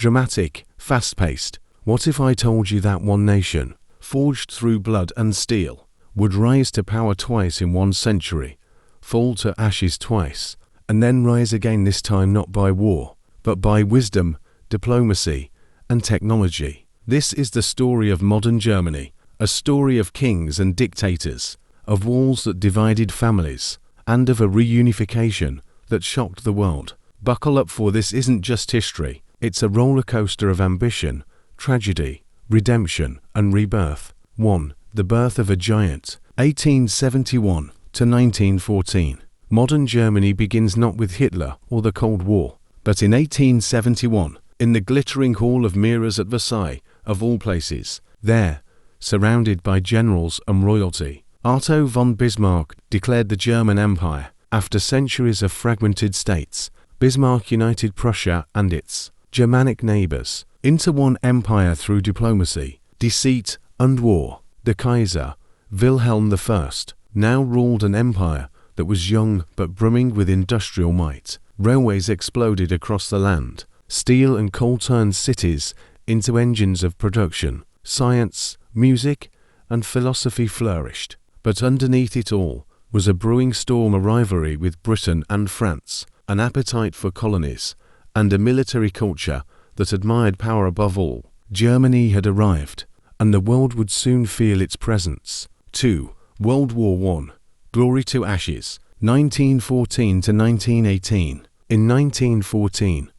dramatic, fast-paced. What if I told you that one nation, forged through blood and steel, would rise to power twice in 1 century, fall to ashes twice, and then rise again, this time not by war, but by wisdom, diplomacy, and technology? This is the story of modern Germany, a story of kings and dictators, of walls that divided families, and of a reunification that shocked the world. Buckle up, for this isn't just history, it's a roller coaster of ambition, tragedy, redemption, and rebirth. 1. The birth of a giant. 1871 to 1914. Modern Germany begins not with Hitler or the Cold War, but in 1871, in the glittering Hall of Mirrors at Versailles, of all places. There, surrounded by generals and royalty, Otto von Bismarck declared the German Empire. After centuries of fragmented states, Bismarck united Prussia and its Germanic neighbors into one empire through diplomacy, deceit, and war. The Kaiser, Wilhelm I, now ruled an empire that was young but brimming with industrial might. Railways exploded across the land. Steel and coal turned cities into engines of production. Science, music, and philosophy flourished. But underneath it all was a brewing storm, a rivalry with Britain and France, an appetite for colonies, and a military culture that admired power above all. Germany had arrived, and the world would soon feel its presence. 2. World War I. Glory to ashes. 1914 to 1918. In 1914,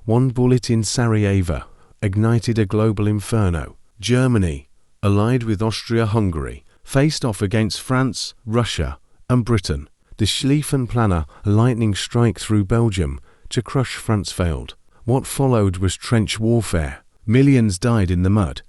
one bullet in Sarajevo ignited a global inferno. Germany, allied with Austria-Hungary, faced off against France, Russia, and Britain. The Schlieffenplaner, a lightning strike through Belgium to crush France, failed. What followed was trench warfare. Millions died in the mud,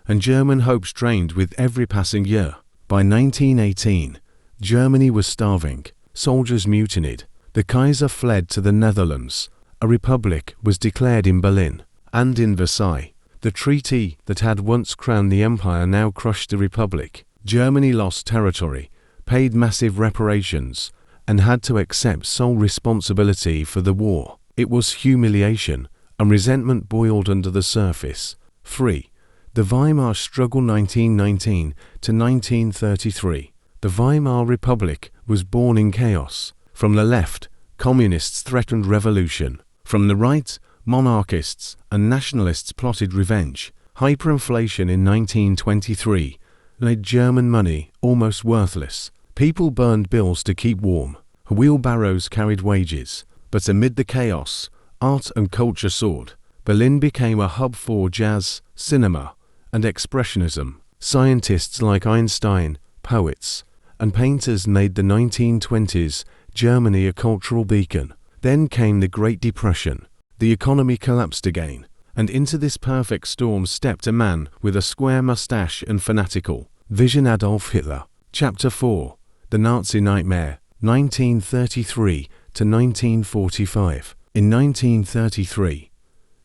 and German hopes drained with every passing year. By 1918, Germany was starving. Soldiers mutinied. The Kaiser fled to the Netherlands. A republic was declared in Berlin and in Versailles. The treaty that had once crowned the empire now crushed the republic. Germany lost territory, paid massive reparations, and had to accept sole responsibility for the war. It was humiliation, and resentment boiled under the surface. 3. The Weimar Struggle. 1919 to 1933. The Weimar Republic was born in chaos. From the left, communists threatened revolution. From the right, monarchists and nationalists plotted revenge. Hyperinflation in 1923 made German money almost worthless. People burned bills to keep warm. Wheelbarrows carried wages. But amid the chaos, art and culture soared. Berlin became a hub for jazz, cinema, and expressionism. Scientists like Einstein, poets, and painters made the 1920s Germany a cultural beacon. Then came the Great Depression. The economy collapsed again, and into this perfect storm stepped a man with a square mustache and fanatical vision: Adolf Hitler. Chapter 4. The Nazi Nightmare. 1933 to 1945. In 1933,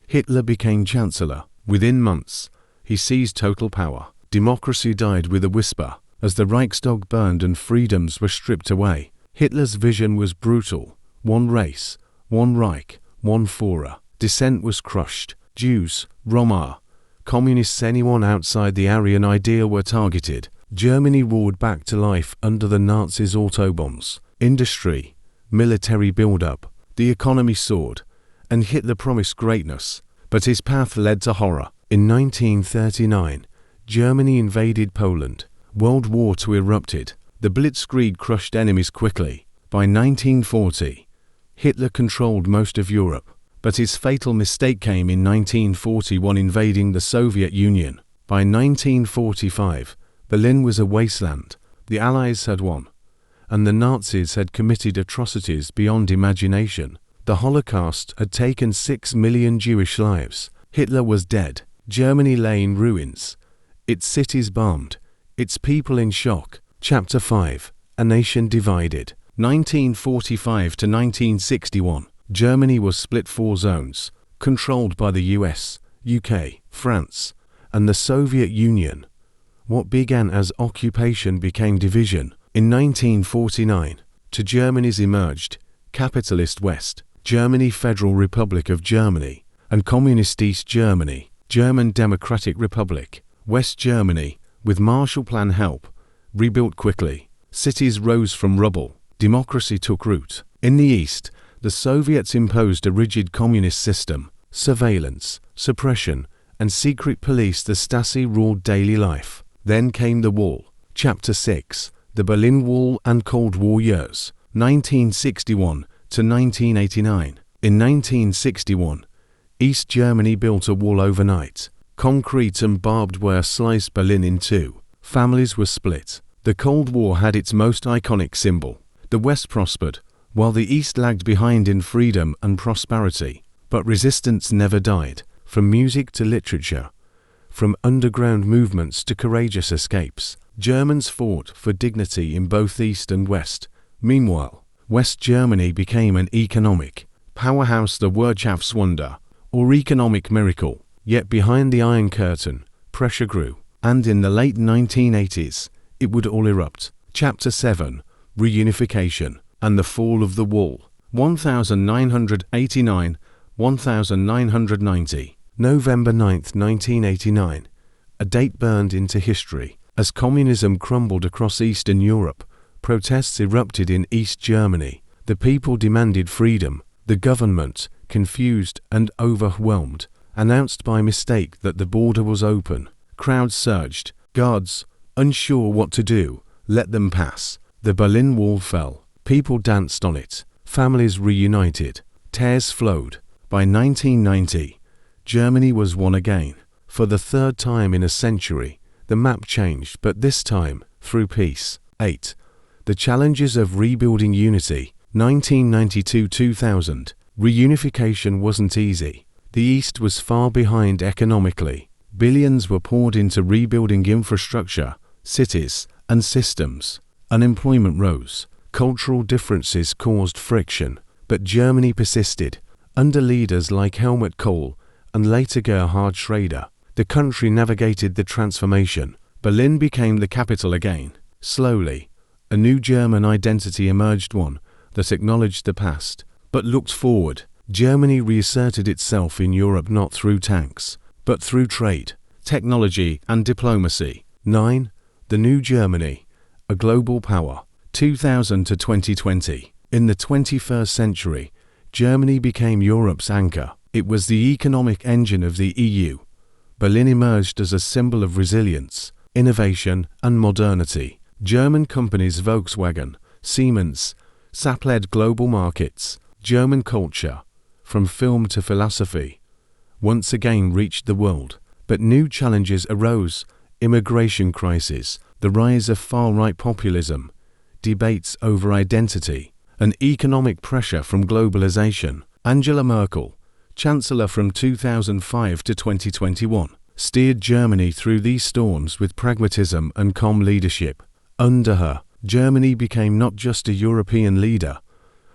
Hitler became Chancellor. Within months, he seized total power. Democracy died with a whisper as the Reichstag burned and freedoms were stripped away. Hitler's vision was brutal. One race, one Reich, one Führer. Dissent was crushed. Jews, Roma, communists, anyone outside the Aryan ideal were targeted. Germany roared back to life under the Nazis' autobombs. Industry, military build-up. The economy soared, and Hitler promised greatness, but his path led to horror. In 1939, Germany invaded Poland. World War II erupted. The Blitzkrieg crushed enemies quickly. By 1940, Hitler controlled most of Europe, but his fatal mistake came in 1941, invading the Soviet Union. By 1945, Berlin was a wasteland. The Allies had won, and the Nazis had committed atrocities beyond imagination. The Holocaust had taken 6 million Jewish lives. Hitler was dead. Germany lay in ruins, its cities bombed, its people in shock. Chapter 5. A Nation Divided. 1945 to 1961. Germany was split 4 zones, controlled by the US, UK, France, and the Soviet Union. What began as occupation became division. In 1949, 2 Germanys emerged: capitalist West, Germany, Federal Republic of Germany, and Communist East Germany, German Democratic Republic. West Germany, with Marshall Plan help, rebuilt quickly. Cities rose from rubble. Democracy took root. In the East, the Soviets imposed a rigid communist system. Surveillance, suppression, and secret police. The Stasi ruled daily life. Then came the Wall. Chapter 6. The Berlin Wall and Cold War years, 1961 to 1989. In 1961, East Germany built a wall overnight. Concrete and barbed wire sliced Berlin in two. Families were split. The Cold War had its most iconic symbol. The West prospered, while the East lagged behind in freedom and prosperity. But resistance never died, from music to literature, from underground movements to courageous escapes. Germans fought for dignity in both East and West. Meanwhile, West Germany became an economic powerhouse, the Wirtschaftswunder, or economic miracle. Yet behind the Iron Curtain, pressure grew, and in the late 1980s, it would all erupt. Chapter 7. Reunification and the Fall of the Wall, 1989–1990. November 9, 1989. A date burned into history. As communism crumbled across Eastern Europe, protests erupted in East Germany. The people demanded freedom. The government, confused and overwhelmed, announced by mistake that the border was open. Crowds surged. Guards, unsure what to do, let them pass. The Berlin Wall fell. People danced on it. Families reunited. Tears flowed. By 1990, Germany was one again. For the third time in a century, the map changed, but this time through peace. 8. The challenges of rebuilding unity, 1992–2000. Reunification wasn't easy. The East was far behind economically. Billions were poured into rebuilding infrastructure, cities, and systems. Unemployment rose. Cultural differences caused friction, but Germany persisted. Under leaders like Helmut Kohl and later Gerhard Schroeder, the country navigated the transformation. Berlin became the capital again. Slowly, a new German identity emerged, one that acknowledged the past, but looked forward. Germany reasserted itself in Europe not through tanks, but through trade, technology, and diplomacy. 9. The New Germany, a global power, 2000 to 2020. In the 21st century, Germany became Europe's anchor. It was the economic engine of the EU. Berlin emerged as a symbol of resilience, innovation, and modernity. German companies Volkswagen, Siemens, SAP-led global markets. German culture, from film to philosophy, once again reached the world. But new challenges arose: immigration crisis, the rise of far-right populism, debates over identity, and economic pressure from globalization. Angela Merkel, Chancellor from 2005 to 2021, steered Germany through these storms with pragmatism and calm leadership. Under her, Germany became not just a European leader,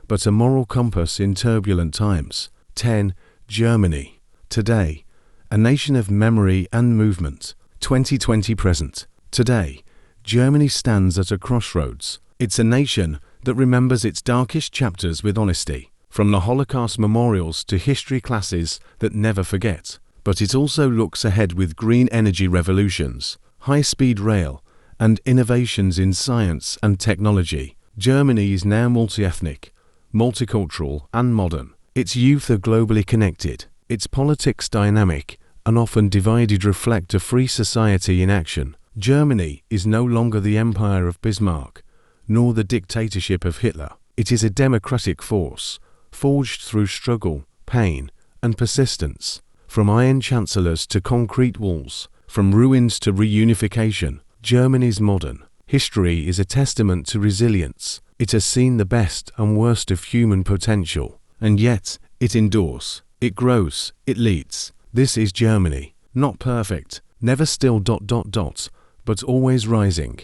but a moral compass in turbulent times. 10. Germany. Today, a nation of memory and movement. 2020 present. Today, Germany stands at a crossroads. It's a nation that remembers its darkest chapters with honesty, from the Holocaust memorials to history classes that never forget. But it also looks ahead with green energy revolutions, high-speed rail, and innovations in science and technology. Germany is now multi-ethnic, multicultural, and modern. Its youth are globally connected. Its politics dynamic and often divided reflect a free society in action. Germany is no longer the empire of Bismarck, nor the dictatorship of Hitler. It is a democratic force, forged through struggle, pain, and persistence. From iron chancellors to concrete walls, from ruins to reunification, Germany's modern history is a testament to resilience. It has seen the best and worst of human potential, and yet it endures, it grows, it leads. This is Germany, not perfect, never still ... but always rising.